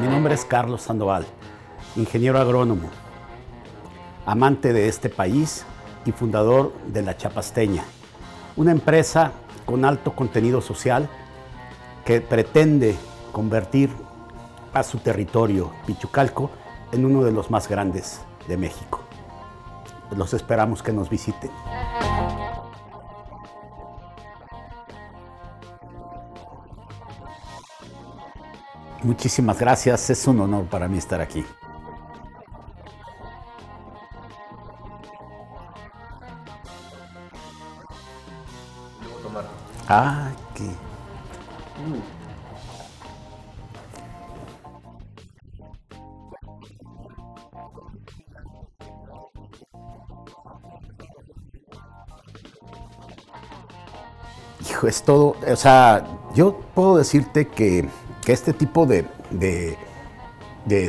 Mi nombre es Carlos Sandoval, ingeniero agrónomo, amante de este país y fundador de La Chapasteña, una empresa con alto contenido social que pretende convertir a su territorio, Pichucalco, en uno de los más grandes de México. Los esperamos que nos visiten. Muchísimas gracias, es un honor para mí estar aquí. Luego tomar. Ah, qué... Hijo, es todo, o sea, yo puedo decirte que este tipo de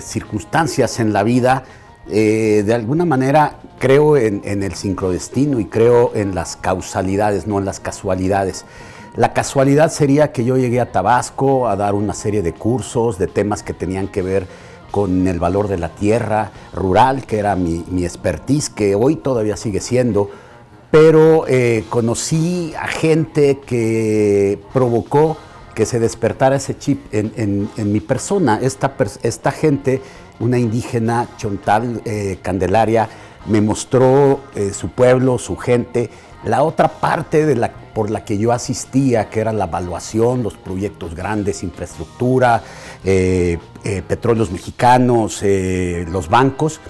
circunstancias en la vida, de alguna manera creo en el sincrodestino y creo en las causalidades, no en las casualidades. La casualidad sería que yo llegué a Tabasco a dar una serie de cursos, de temas que tenían que ver con el valor de la tierra rural, que era mi expertise, que hoy todavía sigue siendo, pero conocí a gente que provocó que se despertara ese chip en mi persona. Esta gente, una indígena chontal, Candelaria, me mostró su pueblo, su gente, la otra parte por la que yo asistía, que era la evaluación, los proyectos grandes, infraestructura, petróleos mexicanos, los bancos.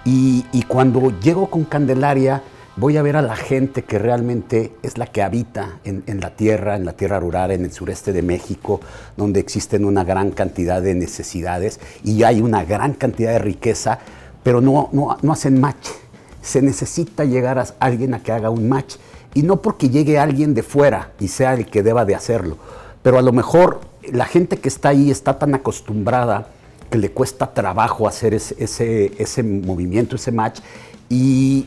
Y cuando llego con Candelaria, voy a ver a la gente que realmente es la que habita en la tierra rural, en el sureste de México, donde existen una gran cantidad de necesidades y hay una gran cantidad de riqueza, pero no hacen match. Se necesita llegar a alguien a que haga un match, y no porque llegue alguien de fuera y sea el que deba de hacerlo, pero a lo mejor la gente que está ahí está tan acostumbrada que le cuesta trabajo hacer ese movimiento, ese match. Y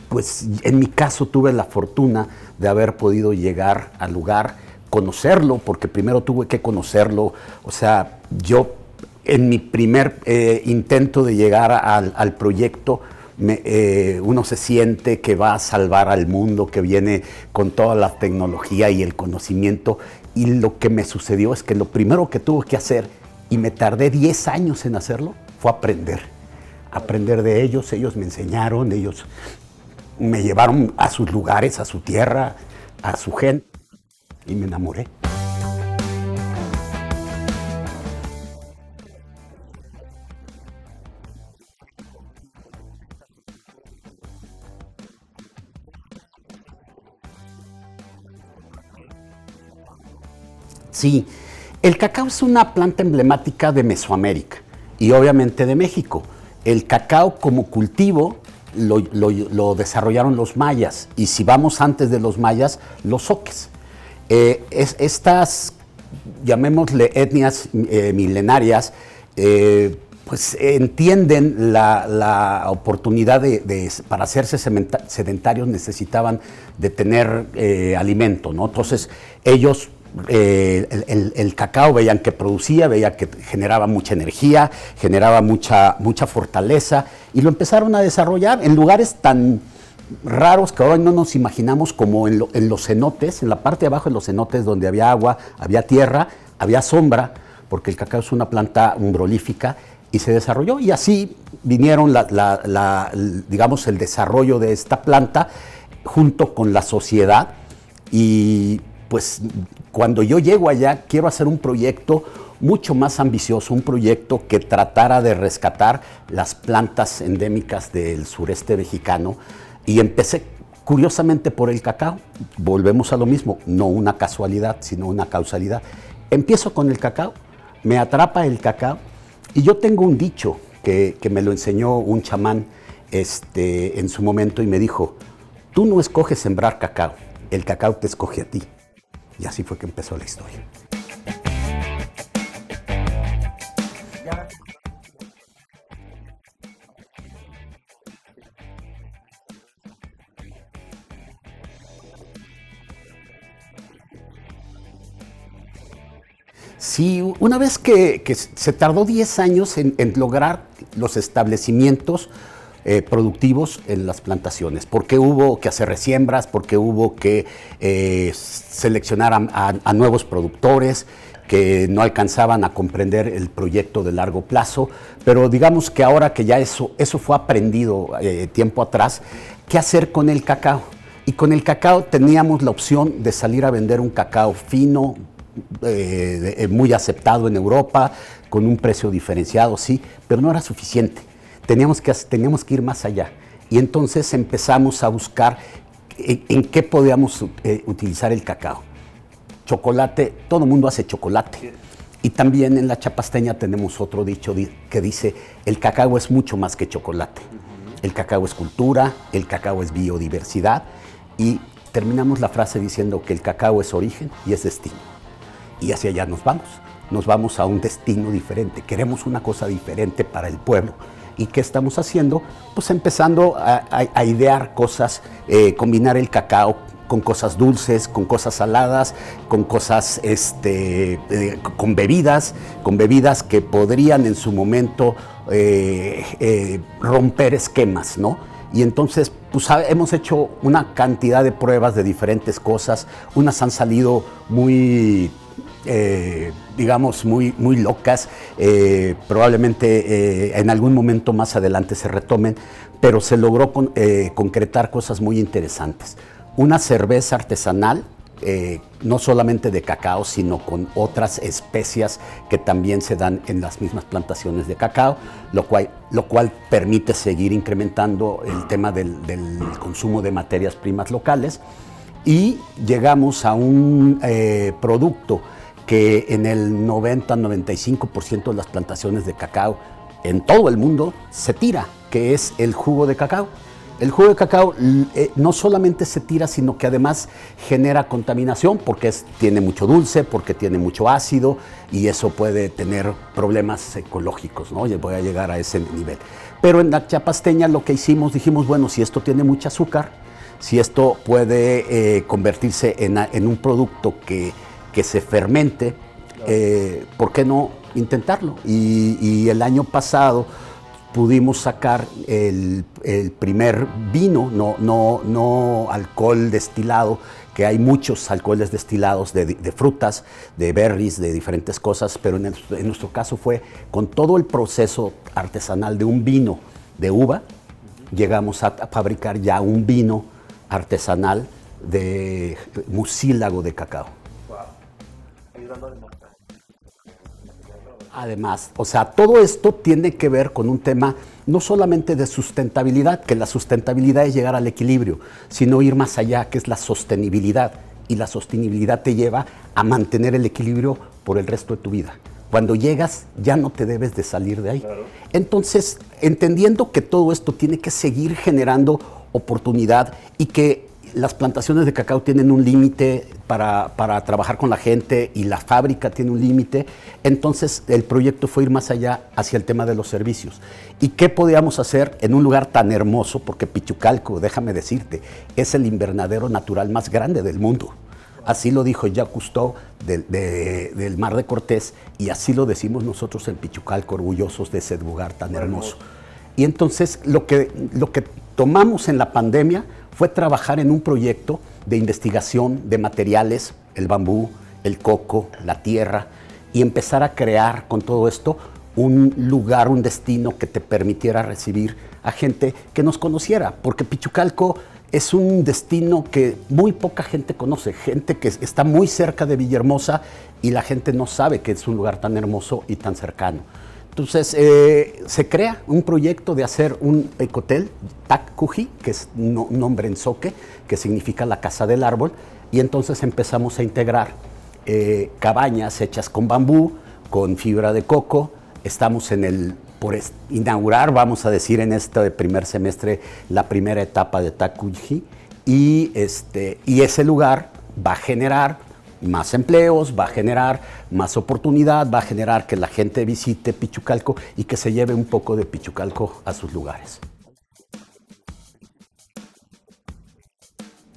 pues en mi caso tuve la fortuna de haber podido llegar al lugar, conocerlo, porque primero tuve que conocerlo. O sea, yo en mi primer intento de llegar al proyecto, uno se siente que va a salvar al mundo, que viene con toda la tecnología y el conocimiento. Y lo que me sucedió es que lo primero que tuve que hacer, y me tardé 10 años en hacerlo, fue aprender de ellos. Ellos me enseñaron, ellos me llevaron a sus lugares, a su tierra, a su gente, y me enamoré. Sí, el cacao es una planta emblemática de Mesoamérica y obviamente de México. El cacao como cultivo lo desarrollaron los mayas, y si vamos antes de los mayas, los zoques. Estas, llamémosle etnias milenarias, pues entienden la oportunidad para hacerse sedentarios necesitaban de tener alimento, ¿no? Entonces ellos el cacao veían que producía, veían que generaba mucha energía, generaba mucha fortaleza, y lo empezaron a desarrollar en lugares tan raros que hoy no nos imaginamos, como en los cenotes, en la parte de abajo de los cenotes, donde había agua, había tierra, había sombra, porque el cacao es una planta umbrolífica, y se desarrolló, y así vinieron digamos, el desarrollo de esta planta junto con la sociedad. Y pues cuando yo llego allá, quiero hacer un proyecto mucho más ambicioso, un proyecto que tratara de rescatar las plantas endémicas del sureste mexicano, y empecé curiosamente por el cacao. Volvemos a lo mismo, no una casualidad, sino una causalidad. Empiezo con el cacao, me atrapa el cacao, y yo tengo un dicho que me lo enseñó un chamán en su momento, y me dijo: tú no escoges sembrar cacao, el cacao te escoge a ti. Y así fue que empezó la historia. Sí, una vez que se tardó 10 años en lograr los establecimientos productivos en las plantaciones, porque hubo que hacer resiembras, porque hubo que seleccionar a nuevos productores que no alcanzaban a comprender el proyecto de largo plazo, pero digamos que ahora que ya eso fue aprendido tiempo atrás, ¿qué hacer con el cacao? Y con el cacao teníamos la opción de salir a vender un cacao fino, muy aceptado en Europa, con un precio diferenciado, sí, pero no era suficiente. Teníamos que ir más allá. Y entonces empezamos a buscar en qué podíamos utilizar el cacao. Chocolate, todo el mundo hace chocolate. Y también en la chapasteña tenemos otro dicho que dice, el cacao es mucho más que chocolate. El cacao es cultura, el cacao es biodiversidad. Y terminamos la frase diciendo que el cacao es origen y es destino. Y hacia allá nos vamos a un destino diferente, queremos una cosa diferente para el pueblo. ¿Y qué estamos haciendo? Pues empezando a idear cosas, combinar el cacao con cosas dulces, con cosas saladas, con cosas, con bebidas que podrían en su momento romper esquemas, ¿no? Y entonces, pues hemos hecho una cantidad de pruebas de diferentes cosas, unas han salido muy digamos, muy locas, probablemente en algún momento más adelante se retomen, pero se logró concretar cosas muy interesantes. Una cerveza artesanal, no solamente de cacao, sino con otras especias que también se dan en las mismas plantaciones de cacao, lo cual permite seguir incrementando el tema del consumo de materias primas locales, y llegamos a un producto que en el 90-95% de las plantaciones de cacao en todo el mundo se tira, que es el jugo de cacao. El jugo de cacao no solamente se tira, sino que además genera contaminación porque tiene mucho dulce, porque tiene mucho ácido y eso puede tener problemas ecológicos, ¿no? Voy a llegar a ese nivel. Pero en la chapasteña lo que hicimos, dijimos, bueno, si esto tiene mucho azúcar, si esto puede convertirse en un producto que se fermente, ¿por qué no intentarlo? Y el año pasado pudimos sacar el primer vino, no alcohol destilado, que hay muchos alcoholes destilados de frutas, de berries, de diferentes cosas, pero en nuestro caso fue con todo el proceso artesanal de un vino de uva, llegamos a fabricar ya un vino artesanal de mucílago de cacao. Además, o sea, todo esto tiene que ver con un tema no solamente de sustentabilidad, que la sustentabilidad es llegar al equilibrio, sino ir más allá, que es la sostenibilidad. Y la sostenibilidad te lleva a mantener el equilibrio por el resto de tu vida. Cuando llegas, ya no te debes de salir de ahí. Claro. Entonces, entendiendo que todo esto tiene que seguir generando oportunidad y que las plantaciones de cacao tienen un límite para trabajar con la gente y la fábrica tiene un límite, entonces el proyecto fue ir más allá hacia el tema de los servicios. ¿Y qué podíamos hacer en un lugar tan hermoso? Porque Pichucalco, déjame decirte, es el invernadero natural más grande del mundo. Así lo dijo Jacques Cousteau del Mar de Cortés y así lo decimos nosotros en Pichucalco, orgullosos de ese lugar tan hermoso. Y entonces lo que tomamos en la pandemia fue trabajar en un proyecto de investigación de materiales, el bambú, el coco, la tierra, y empezar a crear con todo esto un lugar, un destino que te permitiera recibir a gente que nos conociera, porque Pichucalco es un destino que muy poca gente conoce, gente que está muy cerca de Villahermosa y la gente no sabe que es un lugar tan hermoso y tan cercano. Entonces se crea un proyecto de hacer un ecotel, Tacuji, que es un nombre en zoque, que significa la casa del árbol, y entonces empezamos a integrar cabañas hechas con bambú, con fibra de coco. Estamos por inaugurar, vamos a decir, en este primer semestre, la primera etapa de Tacuji, y ese lugar va a generar más empleos, va a generar más oportunidad, va a generar que la gente visite Pichucalco y que se lleve un poco de Pichucalco a sus lugares.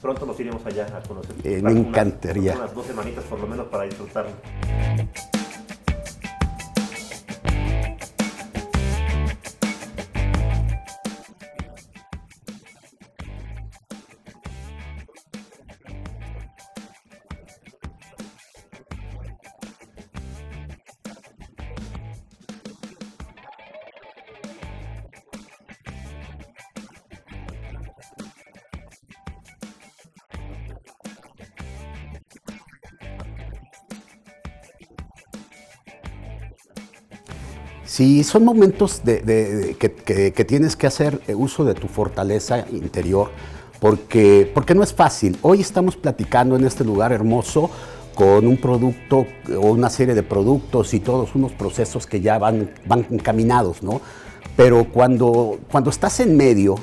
Pronto nos iremos allá a conocer. Me encantaría. Unas 2 semanitas por lo menos para disfrutarlo. Sí, son momentos que tienes que hacer uso de tu fortaleza interior, porque no es fácil. Hoy estamos platicando en este lugar hermoso con un producto o una serie de productos y todos unos procesos que ya van encaminados, ¿no? Pero cuando estás en medio,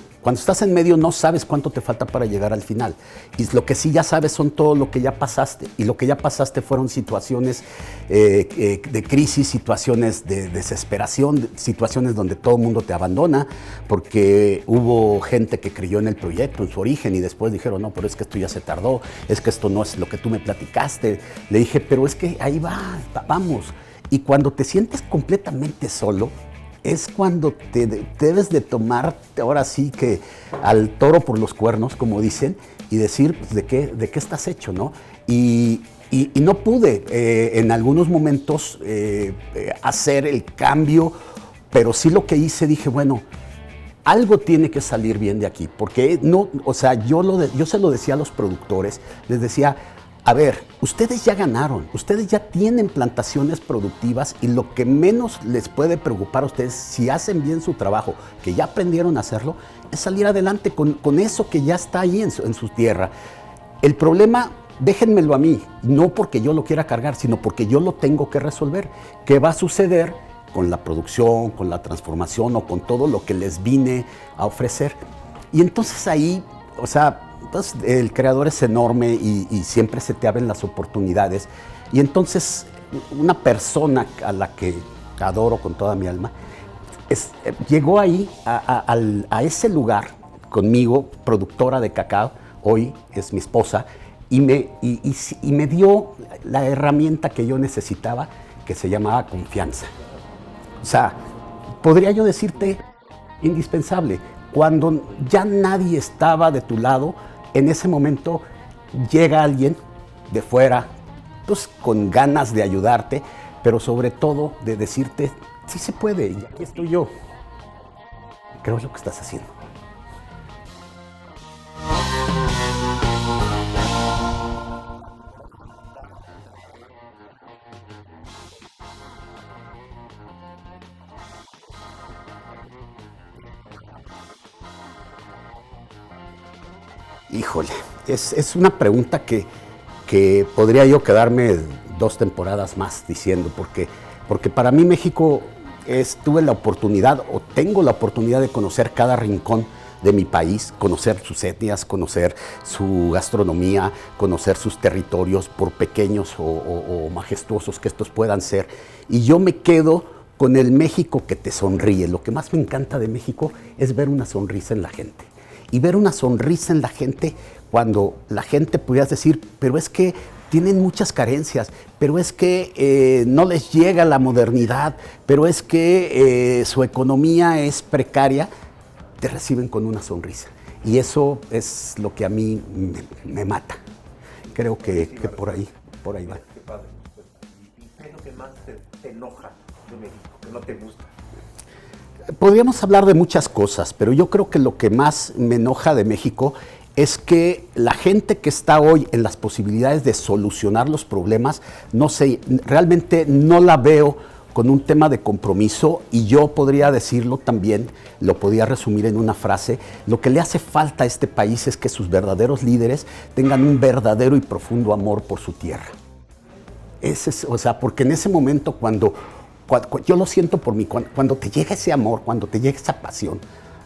no sabes cuánto te falta para llegar al final. Y lo que sí ya sabes son todo lo que ya pasaste. Y lo que ya pasaste fueron situaciones de crisis, situaciones de desesperación, situaciones donde todo el mundo te abandona, porque hubo gente que creyó en el proyecto, en su origen, y después dijeron, no, pero es que esto ya se tardó, es que esto no es lo que tú me platicaste. Le dije, pero es que ahí vamos. Y cuando te sientes completamente solo, es cuando te debes de tomar, ahora sí que al toro por los cuernos, como dicen, y decir pues, de qué estás hecho, ¿no? Y no pude en algunos momentos hacer el cambio, pero sí lo que hice, dije, bueno, algo tiene que salir bien de aquí, porque no, o sea, yo se lo decía a los productores, les decía, a ver, ustedes ya ganaron, ustedes ya tienen plantaciones productivas y lo que menos les puede preocupar a ustedes, si hacen bien su trabajo, que ya aprendieron a hacerlo, es salir adelante con eso que ya está ahí en su tierra. El problema, déjenmelo a mí, no porque yo lo quiera cargar, sino porque yo lo tengo que resolver. ¿Qué va a suceder con la producción, con la transformación o con todo lo que les vine a ofrecer? Y entonces ahí, o sea, entonces, el creador es enorme y siempre se te abren las oportunidades. Y entonces una persona a la que adoro con toda mi alma llegó ahí a ese lugar conmigo, productora de cacao, hoy es mi esposa, y me dio la herramienta que yo necesitaba, que se llamaba confianza. O sea, podría yo decirte indispensable. Cuando ya nadie estaba de tu lado, en ese momento llega alguien de fuera, pues con ganas de ayudarte, pero sobre todo de decirte, sí se puede, y aquí estoy yo. Creo es lo que estás haciendo. Híjole, es una pregunta que podría yo quedarme 2 temporadas más diciendo, porque para mí México tuve la oportunidad o tengo la oportunidad de conocer cada rincón de mi país, conocer sus etnias, conocer su gastronomía, conocer sus territorios, por pequeños o majestuosos que estos puedan ser. Y yo me quedo con el México que te sonríe. Lo que más me encanta de México es ver una sonrisa en la gente. Y ver una sonrisa en la gente cuando la gente pudieras decir, pero es que tienen muchas carencias, pero es que no les llega la modernidad, pero es que su economía es precaria, te reciben con una sonrisa. Y eso es lo que a mí me mata. Creo que por ahí va. Qué padre. ¿Y qué es lo que más te enoja de México, que no te gusta? Podríamos hablar de muchas cosas, pero yo creo que lo que más me enoja de México es que la gente que está hoy en las posibilidades de solucionar los problemas, realmente no la veo con un tema de compromiso, y yo podría decirlo también, lo podría resumir en una frase: lo que le hace falta a este país es que sus verdaderos líderes tengan un verdadero y profundo amor por su tierra. O sea, porque en ese momento cuando yo lo siento por mí, cuando te llega ese amor, cuando te llega esa pasión,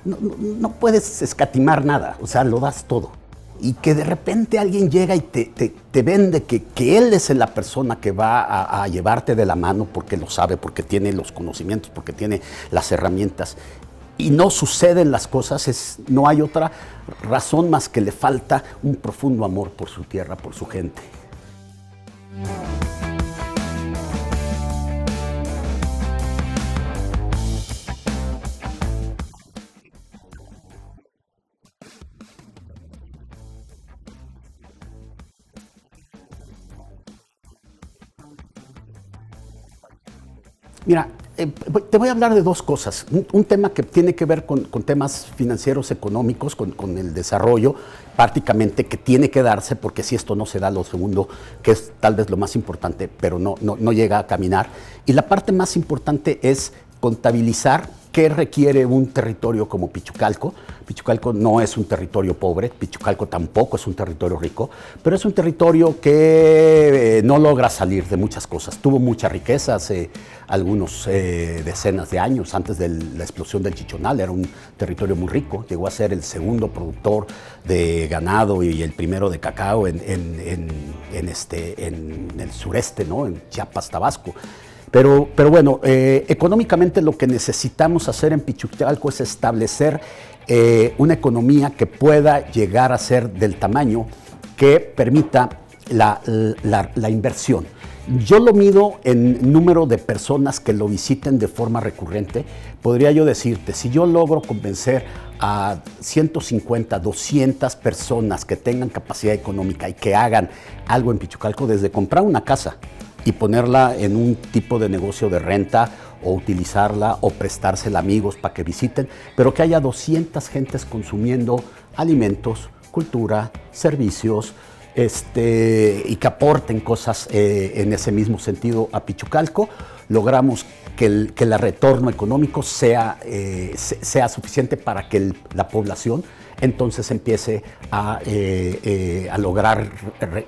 no puedes escatimar nada, o sea, lo das todo. Y que de repente alguien llega y te vende que él es la persona que va a llevarte de la mano porque lo sabe, porque tiene los conocimientos, porque tiene las herramientas. Y no suceden las cosas, no hay otra razón más que le falta un profundo amor por su tierra, por su gente. Mira, te voy a hablar de 2 cosas. Un tema que tiene que ver con temas financieros, económicos, con el desarrollo, prácticamente que tiene que darse, porque si esto no se da, lo segundo, que es tal vez lo más importante, pero no llega a caminar. Y la parte más importante es contabilizar qué requiere un territorio como Pichucalco. Pichucalco no es un territorio pobre, Pichucalco tampoco es un territorio rico, pero es un territorio que no logra salir de muchas cosas. Tuvo mucha riqueza hace algunos decenas de años, antes de la explosión del Chichonal, era un territorio muy rico, llegó a ser el segundo productor de ganado y el primero de cacao en el sureste, ¿no? En Chiapas, Tabasco. Pero bueno, económicamente lo que necesitamos hacer en Pichucalco es establecer una economía que pueda llegar a ser del tamaño que permita la inversión. Yo lo mido en número de personas que lo visiten de forma recurrente. Podría yo decirte, si yo logro convencer a 150, 200 personas que tengan capacidad económica y que hagan algo en Pichucalco, desde comprar una casa y ponerla en un tipo de negocio de renta o utilizarla o prestársela a amigos para que visiten, pero que haya 200 gentes consumiendo alimentos, cultura, servicios, y que aporten cosas en ese mismo sentido a Pichucalco, logramos que el retorno económico sea suficiente para que la población entonces empiece a lograr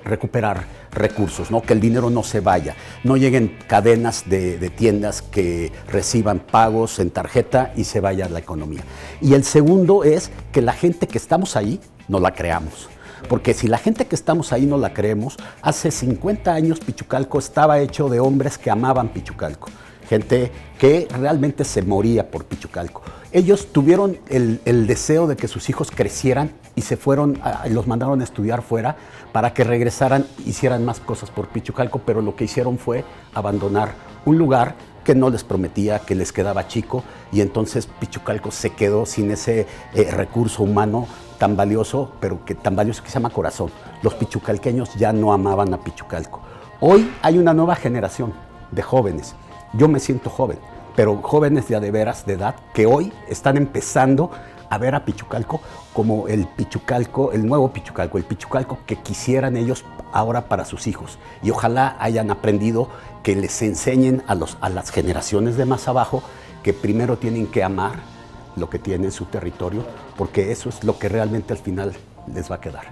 recuperar recursos, ¿no? Que el dinero no se vaya, no lleguen cadenas de tiendas que reciban pagos en tarjeta y se vaya la economía. Y el segundo es que la gente que estamos ahí no la creamos. Porque si la gente que estamos ahí no la creemos, hace 50 años Pichucalco estaba hecho de hombres que amaban Pichucalco, gente que realmente se moría por Pichucalco. Ellos tuvieron el deseo de que sus hijos crecieran y se fueron, los mandaron a estudiar fuera para que regresaran, hicieran más cosas por Pichucalco, pero lo que hicieron fue abandonar un lugar que no les prometía, que les quedaba chico, y entonces Pichucalco se quedó sin ese recurso humano tan valioso, pero que tan valioso que se llama corazón. Los pichucalqueños ya no amaban a Pichucalco. Hoy hay una nueva generación de jóvenes. Yo me siento joven, pero jóvenes de veras de edad que hoy están empezando a ver a Pichucalco como el Pichucalco, el nuevo Pichucalco, el Pichucalco que quisieran ellos ahora para sus hijos. Y ojalá hayan aprendido que les enseñen a las generaciones de más abajo que primero tienen que amar lo que tiene en su territorio, porque eso es lo que realmente al final les va a quedar.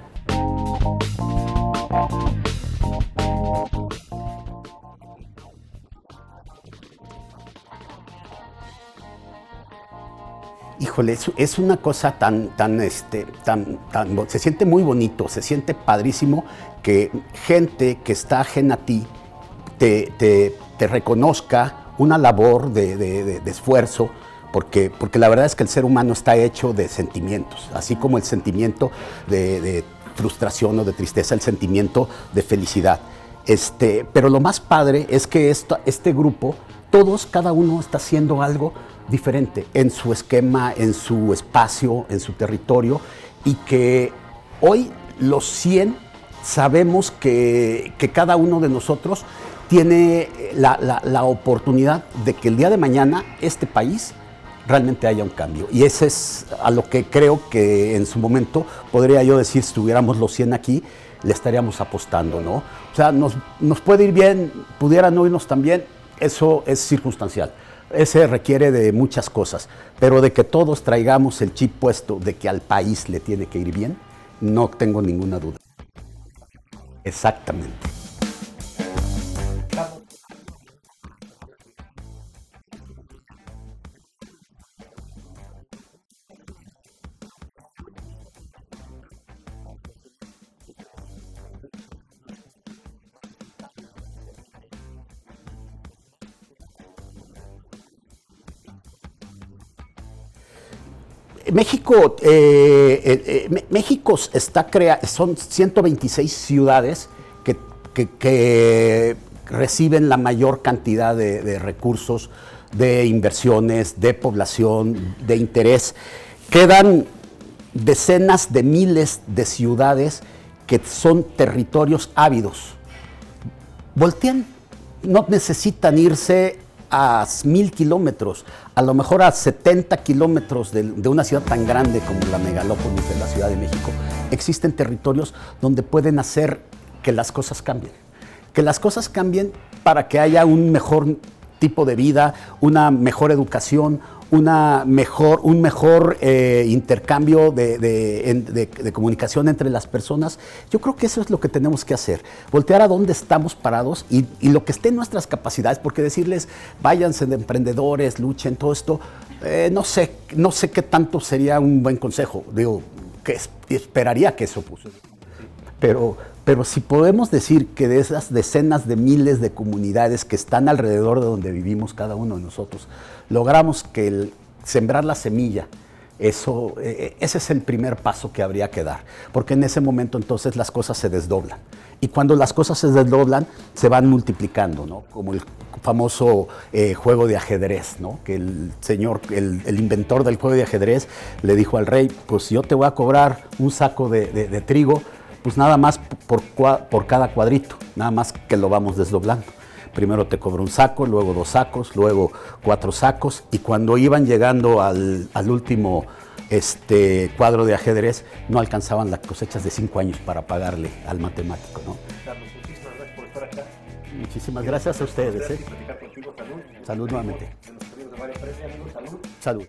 Híjole, es una cosa se siente muy bonito, se siente padrísimo que gente que está ajena a ti te reconozca una labor de esfuerzo, porque la verdad es que el ser humano está hecho de sentimientos, así como el sentimiento de frustración o de tristeza, el sentimiento de felicidad. Pero lo más padre es que este grupo, cada uno está haciendo algo diferente en su esquema, en su espacio, en su territorio, y que hoy los 100 sabemos que cada uno de nosotros tiene la oportunidad de que el día de mañana este país realmente haya un cambio. Y ese es a lo que creo que en su momento podría yo decir, si estuviéramos los 100 aquí, le estaríamos apostando, ¿no? O sea, nos puede ir bien, pudiera no irnos tan bien, eso es circunstancial. Ese requiere de muchas cosas, pero de que todos traigamos el chip puesto de que al país le tiene que ir bien, no tengo ninguna duda. Exactamente. México, son 126 ciudades que reciben la mayor cantidad de recursos, de inversiones, de población, de interés. Quedan decenas de miles de ciudades que son territorios ávidos. Voltean, no necesitan irse a 1000 kilómetros, a lo mejor a 70 kilómetros de una ciudad tan grande como la megalópolis de la Ciudad de México. Existen territorios donde pueden hacer que las cosas cambien. Que las cosas cambien para que haya un mejor tipo de vida, una mejor educación, un mejor intercambio de comunicación entre las personas. Yo creo que eso es lo que tenemos que hacer, voltear a dónde estamos parados y lo que esté en nuestras capacidades, porque decirles, váyanse de emprendedores, luchen, todo esto, no sé qué tanto sería un buen consejo. Digo, que esperaría que eso pusiera. Pero si podemos decir que de esas decenas de miles de comunidades que están alrededor de donde vivimos cada uno de nosotros, logramos que sembrar la semilla, ese es el primer paso que habría que dar, porque en ese momento entonces las cosas se desdoblan. Y cuando las cosas se desdoblan, se van multiplicando, ¿no? Como el famoso juego de ajedrez, ¿no? Que el inventor del juego de ajedrez le dijo al rey, pues yo te voy a cobrar un saco de trigo, pues nada más por cada cuadrito, nada más que lo vamos desdoblando. Primero te cobro un saco, luego 2 sacos, luego 4 sacos, y cuando iban llegando al último cuadro de ajedrez, no alcanzaban las cosechas de 5 años para pagarle al matemático, ¿no? Carlos, muchísimas gracias por estar acá. Muchísimas gracias a ustedes. Gracias por platicar contigo. Salud. Salud nuevamente. De los amigos de Mario Pérez, amigos, salud. Salud.